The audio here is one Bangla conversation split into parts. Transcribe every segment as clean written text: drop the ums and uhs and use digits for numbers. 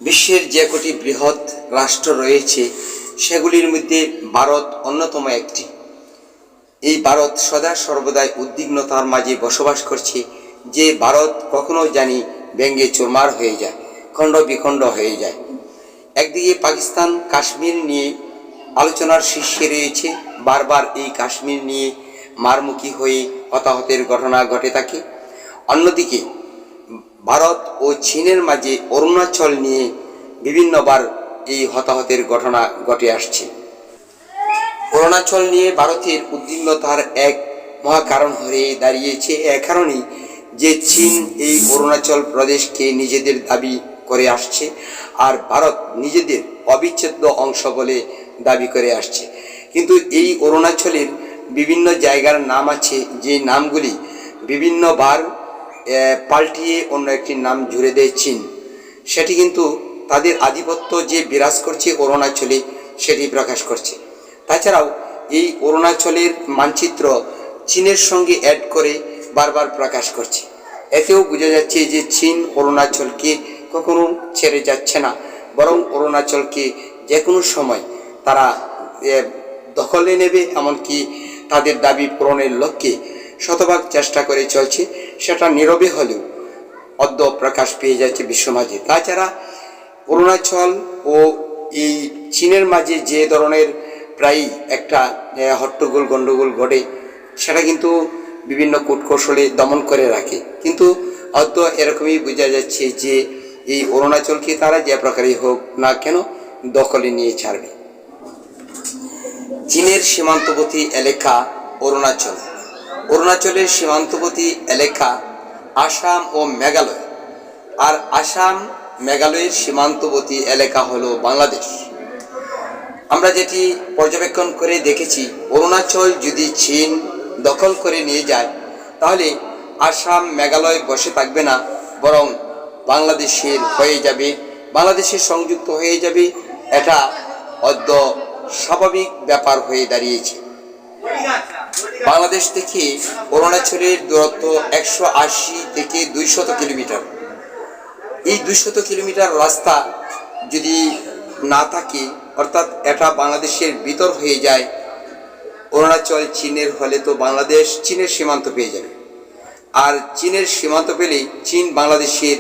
বিশ্বের যে কটি বৃহৎ রাষ্ট্র রয়েছে সেগুলির মধ্যে ভারত অন্যতম একটি। এই ভারত সদা সর্বদাই উদ্বিগ্নতার মাঝে বসবাস করছে যে ভারত কখনো জানি ব্যঙ্গে চুরমার হয়ে যায়, খণ্ড বিখণ্ড হয়ে যায়। একদিকে পাকিস্তান কাশ্মীর নিয়ে আলোচনার শীর্ষে রয়েছে, বারবার এই কাশ্মীর নিয়ে মারমুখী হয়ে হতাহতের ঘটনা ঘটে থাকে। অন্যদিকে ভারত ও চীনের মাঝে অরুণাচল নিয়ে বিভিন্নবার এই হতাহতের ঘটনা ঘটে আসছে। অরুণাচল নিয়ে ভারতের উদ্বিগ্নতার এক মহা কারণ হয়ে দাঁড়িয়েছে এ কারণেই যে চীন এই অরুণাচল প্রদেশকে নিজেদের দাবি করে আসছে, আর ভারত নিজেদের অবিচ্ছেদ্য অংশ বলে দাবি করে আসছে। কিন্তু এই অরুণাচলের বিভিন্ন জায়গার নাম আছে, যে নামগুলি বিভিন্নবার পাল্টিয়ে অন্য একটি নাম জুড়ে দেয় চীন। সেটি কিন্তু তাদের আধিপত্য যে বিরাজ করছে অরুণাচলে সেটি প্রকাশ করছে। তাছাড়াও এই অরুণাচলের মানচিত্র চীনের সঙ্গে অ্যাড করে বারবার প্রকাশ করছে। এতেও বোঝা যাচ্ছে যে চীন অরুণাচলকে কখনো ছেড়ে যাচ্ছে না, বরং অরুণাচলকে যে কোনো সময় তারা দখলে নেবে, এমনকি তাদের দাবি পূরণের লক্ষ্যে শতভাগ চেষ্টা করে চলছে। সেটা নীরবে হলেও অদ্য প্রকাশ পেয়ে যাচ্ছে বিশ্বমাঝে। তাছাড়া অরুণাচল ও এই চীনের মাঝে যে ধরনের প্রায় একটা হট্টগোল গণ্ডগোল ঘটে, সেটা কিন্তু বিভিন্ন কূটকৌশলে দমন করে রাখে। কিন্তু অদ্য এরকমই বোঝা যাচ্ছে যে এই অরুণাচলকে তারা যে প্রকারই হোক না কেন দখলে নিয়ে ছাড়বে। চীনের সীমান্তবর্তী এলাকা অরুণাচল, অরুণাচলের সীমান্তবর্তী এলাকা আসাম ও মেঘালয়, আর আসাম মেঘালয়ের সীমান্তবর্তী এলাকা হলো বাংলাদেশ। আমরা যেটি পর্যবেক্ষণ করে দেখেছি, অরুণাচল যদি চীন দখল করে নিয়ে যায় তাহলে আসাম মেঘালয় বসে থাকবে না, বরং বাংলাদেশের হয়ে যাবে, বাংলাদেশের সংযুক্ত হয়ে যাবে। এটা অদ্য স্বাভাবিক ব্যাপার হয়ে দাঁড়িয়েছে। বাংলাদেশ থেকে অরুণাচলের দূরত্ব 180 থেকে 200 কিলোমিটার। এই 200 কিলোমিটার রাস্তা যদি না থাকে, অর্থাৎ এটা বাংলাদেশের ভিতর হয়ে যায়, অরুণাচল চীনের হলে তো বাংলাদেশ চীনের সীমান্ত পেয়ে যাবে। আর চীনের সীমান্ত পেলেই চীন বাংলাদেশের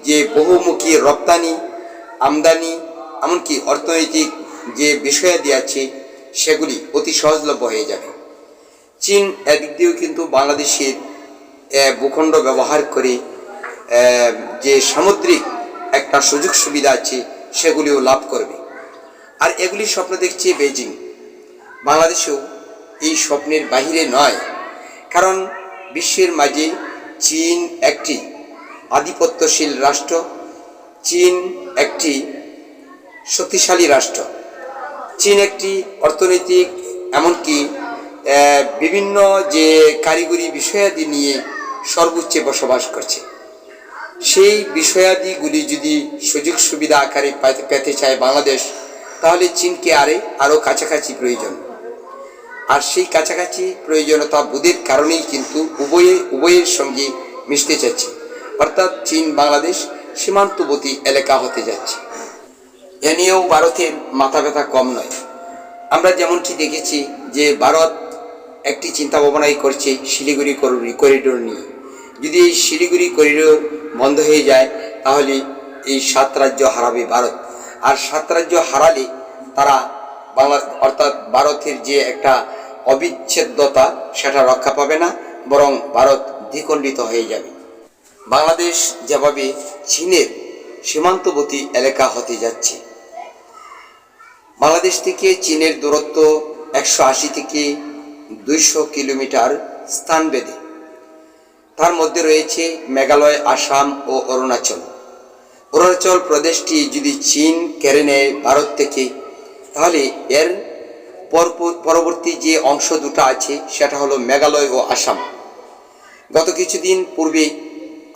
যে বহুমুখী রপ্তানি আমদানি এমনকি অর্থনৈতিক যে বিষয়াদি আছে সেগুলি অতি সহজলভ্য হয়ে যাবে। চীন এদিক দিয়েও কিন্তু বাংলাদেশের ভূখণ্ড ব্যবহার করে যে সামুদ্রিক একটা সুযোগ সুবিধা আছে সেগুলিও লাভ করবে। আর এগুলি স্বপ্ন দেখছে বেজিং। বাংলাদেশেও এই স্বপ্নের বাহিরে নয়, কারণ বিশ্বের মাঝে চীন একটি আধিপত্যশীল রাষ্ট্র, চীন একটি শক্তিশালী রাষ্ট্র, চীন একটি অর্থনৈতিক এমনকি বিভিন্ন যে কারিগরি বিষয়াদি নিয়ে সর্বোচ্চে বসবাস করছে। সেই বিষয়াদিগুলি যদি সুযোগ সুবিধা আকারে পেতে চায় বাংলাদেশ, তাহলে চীনকে আরও কাছাকাছি প্রয়োজন। আর সেই কাছাকাছি প্রয়োজনীয়তা বোধের কারণেই কিন্তু উভয়ের সঙ্গে মিশতে চাচ্ছে, অর্থাৎ চীন বাংলাদেশ সীমান্তবর্তী এলাকা হতে যাচ্ছে। এ নিয়েও ভারতের মাথা ব্যথা কম নয়। আমরা যেমনটি দেখেছি যে ভারত একটি চিন্তা ভাবনাই করছে শিলিগুড়ি করিডোর নিয়ে। যদি এই শিলিগুড়ি করিডোর বন্ধ হয়ে যায় তাহলে এই 7 রাজ্য হারাবে ভারত। আর 7 রাজ্য হারালে তারা অর্থাৎ ভারতের যে একটা অবিচ্ছেদ্যতা সেটা রক্ষা পাবে না, বরং ভারত দ্বিখণ্ডিত হয়ে যাবে। বাংলাদেশ যেভাবে চীনের সীমান্তবর্তী এলাকা হতে যাচ্ছে, বাংলাদেশ থেকে চীনের দূরত্ব 180 থেকে 200 কিলোমিটার স্থানভেদে। তার মধ্যে রয়েছে মেঘালয়, আসাম ও অরুণাচল। অরুণাচল প্রদেশটি যদি চীন কেড়ে নেয় ভারত থেকে, তাহলে এর পরবর্তী যে অংশ দুটো আছে সেটা হলো মেঘালয় ও আসাম। গত কিছুদিন পূর্বে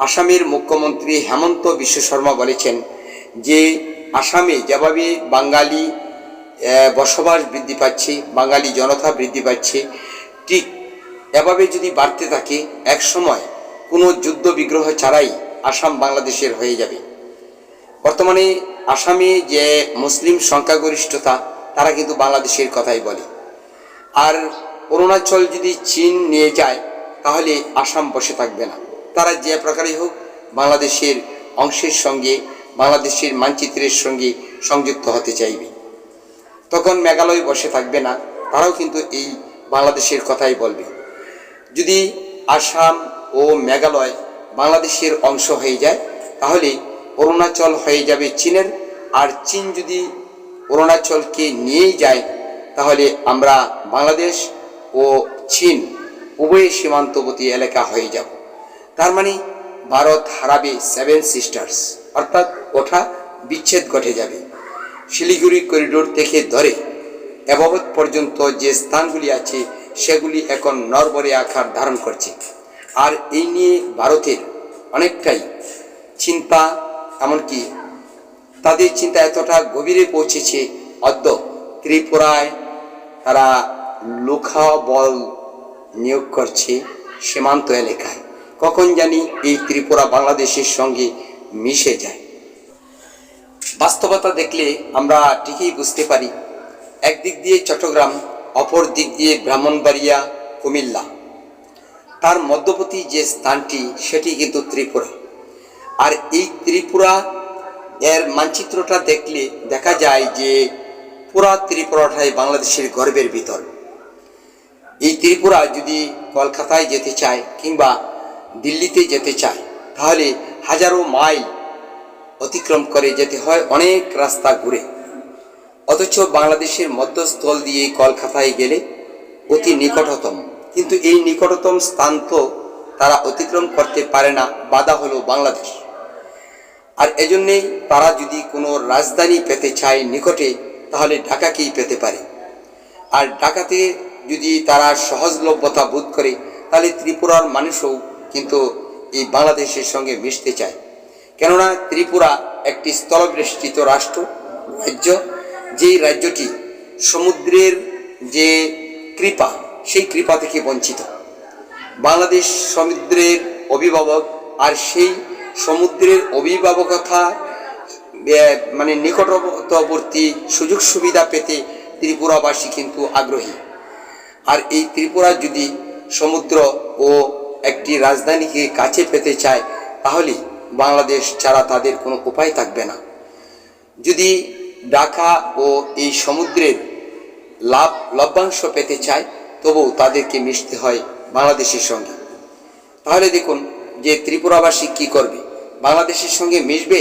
আসামের মুখ্যমন্ত্রী হেমন্ত বিশ্ব শর্মা বলেছেন যে আসামে যেভাবে বাঙালি বসবাস বৃদ্ধি পাচ্ছে, বাঙালি জনতা বৃদ্ধি পাচ্ছে, ঠিক এভাবে যদি বাড়তে থাকে এক সময় কোনো যুদ্ধ বিগ্রহ ছাড়াই আসাম বাংলাদেশের হয়ে যাবে। বর্তমানে আসামে যে মুসলিম সংখ্যাগরিষ্ঠতা তারা কিন্তু বাংলাদেশের কথাই বলে। আর অরুণাচল যদি চীন নিয়ে যায় তাহলে আসাম বসে থাকবে না, তারা যে প্রকারই হোক বাংলাদেশের অংশের সঙ্গে, বাংলাদেশের মানচিত্রের সঙ্গে সংযুক্ত হতে চাইবে। তখন মেঘালয় বসে থাকবে না, তারাও কিন্তু এই বাংলাদেশের কথাই বলবে। যদি আসাম ও মেঘালয় বাংলাদেশের অংশ হয়ে যায় তাহলে অরুণাচল হয়ে যাবে চীনের, আর চীন যদি অরুণাচলকে নিয়েই যায় তাহলে আমরা বাংলাদেশ ও চীন উভয় সীমান্তবর্তী এলাকা হয়ে যাব। তার মানে ভারত হারাবে 7 সিস্টার্স, অর্থাৎ ওঠা বিচ্ছেদ ঘটে যাবে। শিলিগুড়ি করিডোর থেকে ধরে এবাবত পর্যন্ত যে স্থানগুলি আছে সেগুলি এখন নরবরে আকার ধারণ করছে। আর এই নিয়ে ভারতের অনেকটাই চিন্তা, এমনকি তাদের চিন্তা এতটা গভীরে পৌঁছেছে, অদ্য ত্রিপুরায় তারা লোখা বল নিয়োগ করছে সীমান্ত এলাকায়। কখন জানি এই ত্রিপুরা বাংলাদেশের সঙ্গে মিশে যায়। বাস্তবতা দেখলে আমরা ঠিকই বুঝতে পারি, একদিক দিয়ে চট্টগ্রাম, অপর দিক দিয়ে ব্রাহ্মণবাড়িয়া, কুমিল্লা, তার মধ্যবর্তী যে স্থানটি সেটি কিন্তু ত্রিপুরা। আর এই ত্রিপুরা এর মানচিত্রটা দেখলে দেখা যায় যে পুরা ত্রিপুরাটাই বাংলাদেশের গর্বের ভিতর। এই ত্রিপুরা যদি কলকাতায় যেতে চায় কিংবা দিল্লিতে যেতে চায় তাহলে হাজারো মাইল অতিক্রম করে যেতে হয়, অনেক রাস্তা ঘুরে। অথচ বাংলাদেশের মধ্যস্থল দিয়ে কলকাতায় গেলে অতি নিকটতম, কিন্তু এই নিকটতম স্থান তো তারা অতিক্রম করতে পারে না, বাধা হলো বাংলাদেশ। আর এজন্যেই তারা যদি কোনো রাজধানী পেতে চায় নিকটে তাহলে ঢাকাকেই পেতে পারে। আর ঢাকাতে যদি তারা সহজলভ্যতা বোধ করে তাহলে ত্রিপুরার মানুষও কিন্তু এই বাংলাদেশের সঙ্গে মিশতে চায়। কেননা ত্রিপুরা একটি স্থলবেষ্টিত রাষ্ট্র, রাজ্য, যেই রাজ্যটি সমুদ্রের যে কৃপা সেই কৃপা থেকে বঞ্চিত। বাংলাদেশ সমুদ্রের অভিভাবক, আর সেই সমুদ্রের অভিভাবকতা মানে নিকটবর্তী সুযোগ সুবিধা পেতে ত্রিপুরাবাসী কিন্তু আগ্রহী। আর এই ত্রিপুরা যদি সমুদ্র ও একটি রাজধানীকে কাছে পেতে চায় তাহলে বাংলাদেশ ছাড়া তাদের কোনো উপায় থাকবে না। যদি ঢাকা ও এই সমুদ্রের লভ্যাংশ পেতে চায় তবুও তাদেরকে মিশতে হয় বাংলাদেশের সঙ্গে। তাহলে দেখুন যে ত্রিপুরাবাসী কি করবে, বাংলাদেশের সঙ্গে মিশবে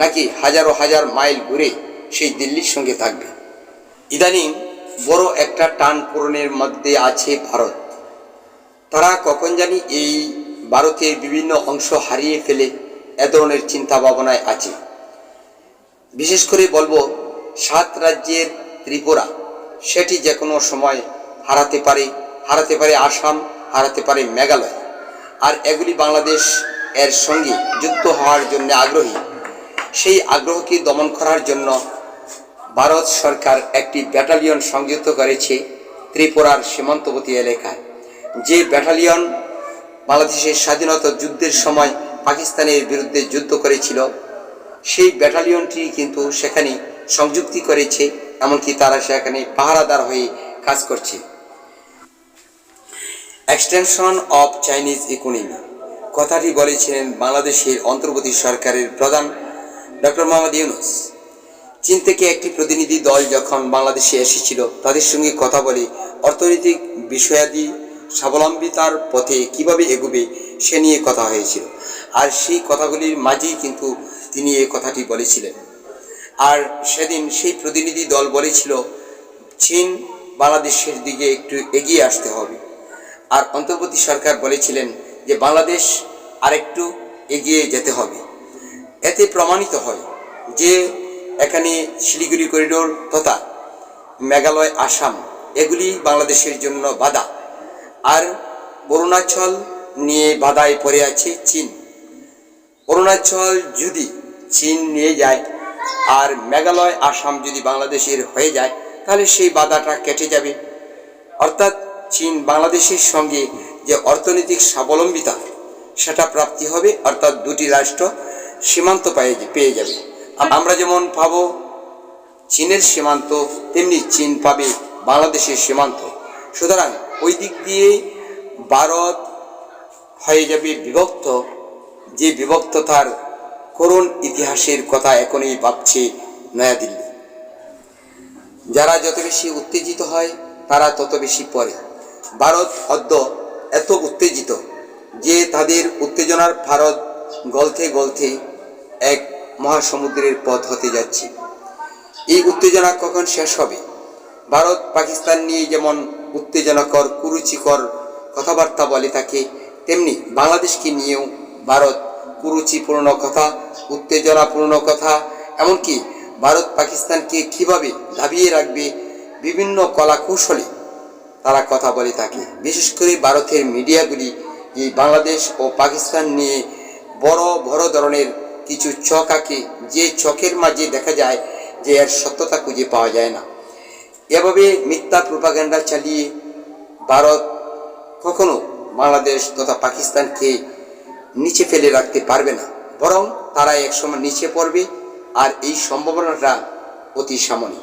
নাকি হাজারো হাজার মাইল ঘুরে সেই দিল্লির সঙ্গে থাকবে। ইদানিং বড় একটা টান পূরণের মধ্যে আছে ভারত। তারা কখন জানি এই ভারতের বিভিন্ন অংশ হারিয়ে ফেলে এ ধরনের চিন্তা ভাবনায় আছে। বিশেষ করে বলবো 7 রাজ্যের ত্রিপুরা, সেটি যে কোনো সময় হারাতে পারে আসাম, হারাতে পারে মেঘালয়। আর এগুলি বাংলাদেশ এর সঙ্গে যুক্ত হওয়ার জন্য আগ্রহী। সেই আগ্রহকে দমন করার জন্য ভারত সরকার একটি ব্যাটালিয়ন সংযুক্ত করেছে ত্রিপুরার সীমান্তবর্তী এলাকায়। যে ব্যাটালিয়ন বাংলাদেশের স্বাধীনতা যুদ্ধের সময় পাকিস্তানের বিরুদ্ধে যুদ্ধ করেছিল, সেই ব্যাটালিয়নটি কিন্তু সেখানে সংযুক্তি করেছে, এমনকি তারা সেখানে পাহারাদার হয়ে কাজ করছে। এক্সটেনশন অফ চাইনিজ ইকোনমি কথাটি বলেছিলেন বাংলাদেশের অন্তর্বর্তী সরকারের প্রধান ডক্টর মোহাম্মদ ইউনূস। চীন থেকে একটি প্রতিনিধি দল যখন বাংলাদেশে এসেছিল তাদের সঙ্গে কথা বলে অর্থনৈতিক বিষয়াদি স্বাবলম্বিতার পথে কিভাবে এগোবে সে নিয়ে কথা হয়েছিল। আর সেই কথাগুলির মাঝেই কিন্তু তিনি এই কথাটি বলেছিলেন। আর সেদিন সেই প্রতিনিধি দল বলেছিল চীন বাংলাদেশের দিকে একটু এগিয়ে আসতে হবে। আর অন্তর্বর্তী সরকার বলেছিলেন যে বাংলাদেশ আরেকটু এগিয়ে যেতে হবে। এতে প্রমাণিত হয় যে এখানে শিলিগুড়ি করিডোর তথা মেঘালয়, আসাম এগুলি বাংলাদেশের জন্য বাধা। আর অরুণাচল নিয়ে বাধায় পড়ে আছে চীন। অরুণাচল যদি চীন নিয়ে যায় আর মেঘালয়, আসাম যদি বাংলাদেশের হয়ে যায় তাহলে সেই বাধাটা কেটে যাবে। অর্থাৎ চীন বাংলাদেশের সঙ্গে যে অর্থনৈতিক স্বাবলম্বিতা সেটা প্রাপ্তি হবে, অর্থাৎ দুটি রাষ্ট্র সীমান্ত পেয়ে যাবে। আমরা যেমন পাবো চীনের সীমান্ত, তেমনি চীন পাবে বাংলাদেশের সীমান্ত। সুতরাং ওই দিক দিয়ে ভারত হয়ে যাবে বিভক্ত, যে বিভক্ততার করুণ ইতিহাসের কথা এখনই ভাবছে নয়াদিল্লি। যারা যত বেশি উত্তেজিত হয় তারা তত বেশি পড়ে। ভারত অদ্য এত উত্তেজিত যে তাদের উত্তেজনার ভারত গলতে গলতে এক মহাসমুদ্রের পথ হতে যাচ্ছে। এই উত্তেজনা কখন শেষ হবে? ভারত পাকিস্তান নিয়ে যেমন উত্তেজনাকর কুরুচিকর কথাবার্তা বলে থাকে, তেমনি বাংলাদেশকে নিয়েও ভারত কুরুচিপূর্ণ কথা, উত্তেজনাপূর্ণ কথা, এমনকি ভারত পাকিস্তানকে কীভাবে দাবিয়ে রাখবে বিভিন্ন কলা কৌশলে তারা কথা বলে থাকে। বিশেষ করে ভারতের মিডিয়াগুলি এই বাংলাদেশ ও পাকিস্তান নিয়ে বড় বড় ধরনের কিছু ছক আঁকে, যে ছকের মাঝে দেখা যায় যে এর সত্যতা খুঁজে পাওয়া যায় না। এভাবে মিথ্যা প্রোপাগান্ডা চালিয়ে ভারত কখনো বাংলাদেশ তথা পাকিস্তানকে নিচে ফেলে রাখতে পারবে না, বরং তারা একসময় নিচে পড়বে, আর এই সম্ভাবনাটা অতি সামান্য।